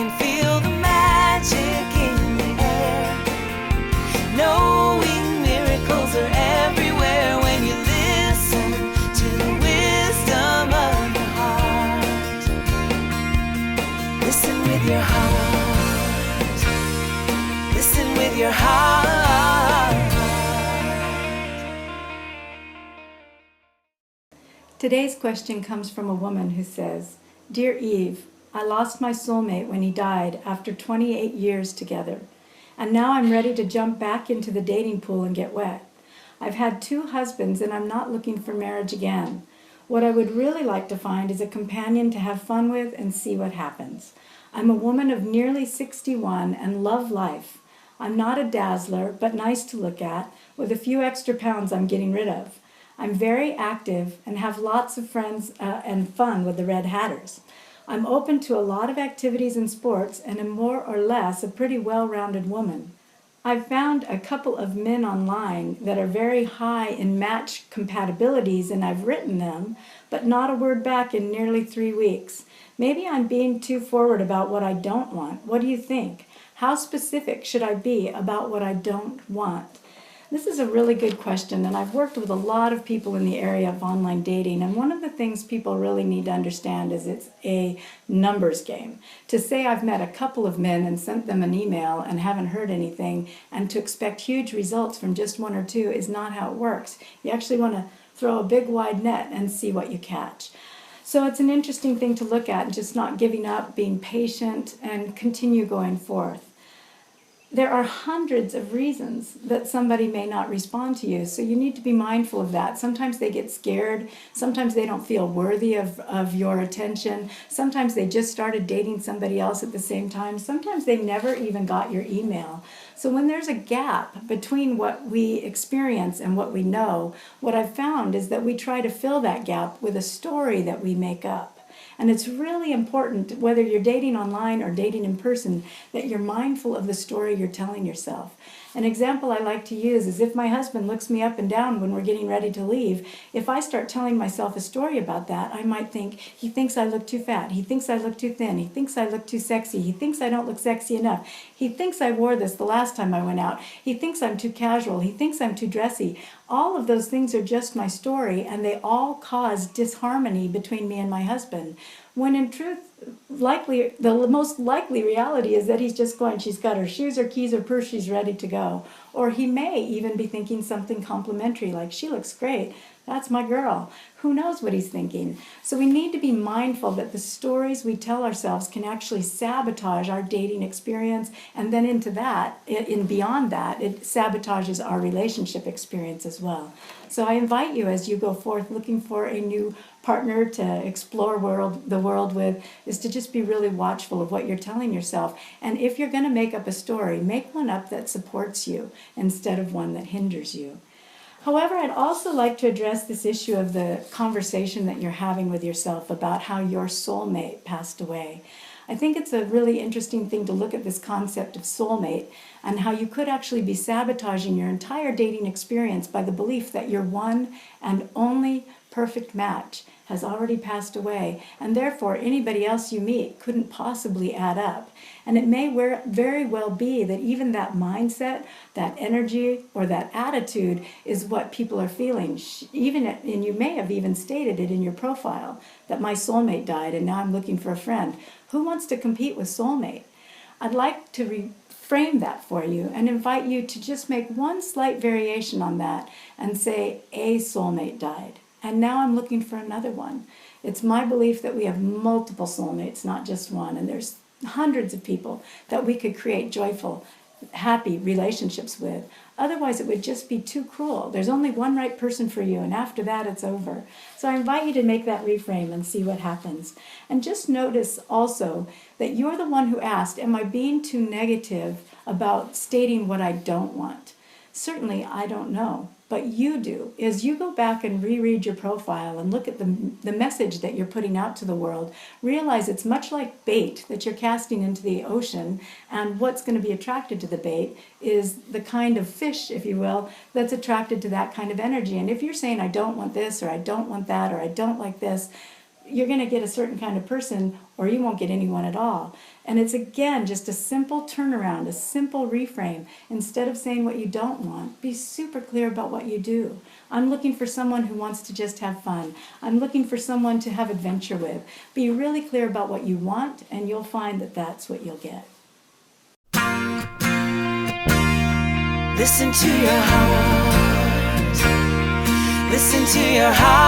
can feel the magic in the air, knowing miracles are everywhere when you listen to the wisdom of the heart. Listen with your heart. Listen with your heart. Today's question comes from a woman who says, "Dear Eve, I lost my soulmate when he died after 28 years together, and now I'm ready to jump back into the dating pool and get wet. I've had 2 husbands and I'm not looking for marriage again. What I would really like to find is a companion to have fun with and see what happens. I'm a woman of nearly 61 and love life. I'm not a dazzler, but nice to look at, with a few extra pounds I'm getting rid of. I'm very active and have lots of friends and fun with the Red Hatters. I'm open to a lot of activities and sports and am more or less a pretty well-rounded woman. I've found a couple of men online that are very high in match compatibilities, and I've written them, but not a word back in nearly 3 weeks. Maybe I'm being too forward about what I don't want. What do you think? How specific should I be about what I don't want?" This is a really good question, and I've worked with a lot of people in the area of online dating, and one of the things people really need to understand is it's a numbers game. To say I've met a couple of men and sent them an email and haven't heard anything, and to expect huge results from just 1 or 2 is not how it works. You actually want to throw a big wide net and see what you catch. So it's an interesting thing to look at, just not giving up, being patient, and continue going forth. There are hundreds of reasons that somebody may not respond to you, so you need to be mindful of that. Sometimes they get scared. Sometimes they don't feel worthy of your attention. Sometimes they just started dating somebody else at the same time. Sometimes they never even got your email. So when there's a gap between what we experience and what we know, what I've found is that we try to fill that gap with a story that we make up. And it's really important, whether you're dating online or dating in person, that you're mindful of the story you're telling yourself. An example I like to use is if my husband looks me up and down when we're getting ready to leave, if I start telling myself a story about that, I might think, he thinks I look too fat, he thinks I look too thin, he thinks I look too sexy, he thinks I don't look sexy enough, he thinks I wore this the last time I went out, he thinks I'm too casual, he thinks I'm too dressy. All of those things are just my story, and they all cause disharmony between me and my husband. When in truth, the most likely reality is that he's just going, she's got her shoes or keys or purse, she's ready to go. Or he may even be thinking something complimentary, like, she looks great, that's my girl. Who knows what he's thinking? So we need to be mindful that the stories we tell ourselves can actually sabotage our dating experience, and then into that, beyond that, it sabotages our relationship experience as well. So I invite you, as you go forth looking for a new partner to explore the world with, is to just be really watchful of what you're telling yourself. And if you're going to make up a story, make one up that supports you instead of one that hinders you. However, I'd also like to address this issue of the conversation that you're having with yourself about how your soulmate passed away. I think it's a really interesting thing to look at this concept of soulmate and how you could actually be sabotaging your entire dating experience by the belief that your one and only perfect match has already passed away, and therefore anybody else you meet couldn't possibly add up. And it may very well be that even that mindset, that energy, or that attitude is what people are feeling. And you may have even stated it in your profile, that my soulmate died and now I'm looking for a friend. Who wants to compete with soulmate? I'd like to reframe that for you and invite you to just make one slight variation on that and say, a soulmate died, and now I'm looking for another one. It's my belief that we have multiple soulmates, not just one, and there's hundreds of people that we could create joyful, happy relationships with. Otherwise, it would just be too cruel. There's only one right person for you, and after that, it's over. So I invite you to make that reframe and see what happens. And just notice also that you're the one who asked, am I being too negative about stating what I don't want? Certainly, I don't know. But you do, is you go back and reread your profile and look at the message that you're putting out to the world. Realize it's much like bait that you're casting into the ocean, and what's going to be attracted to the bait is the kind of fish, if you will, that's attracted to that kind of energy. And if you're saying, I don't want this, or I don't want that, or I don't like this, you're going to get a certain kind of person or you won't get anyone at all. And it's, again, just a simple turnaround, a simple reframe. Instead of saying what you don't want, be super clear about what you do. I'm looking for someone who wants to just have fun. I'm looking for someone to have adventure with. Be really clear about what you want, and you'll find that that's what you'll get. Listen to your heart. Listen to your heart.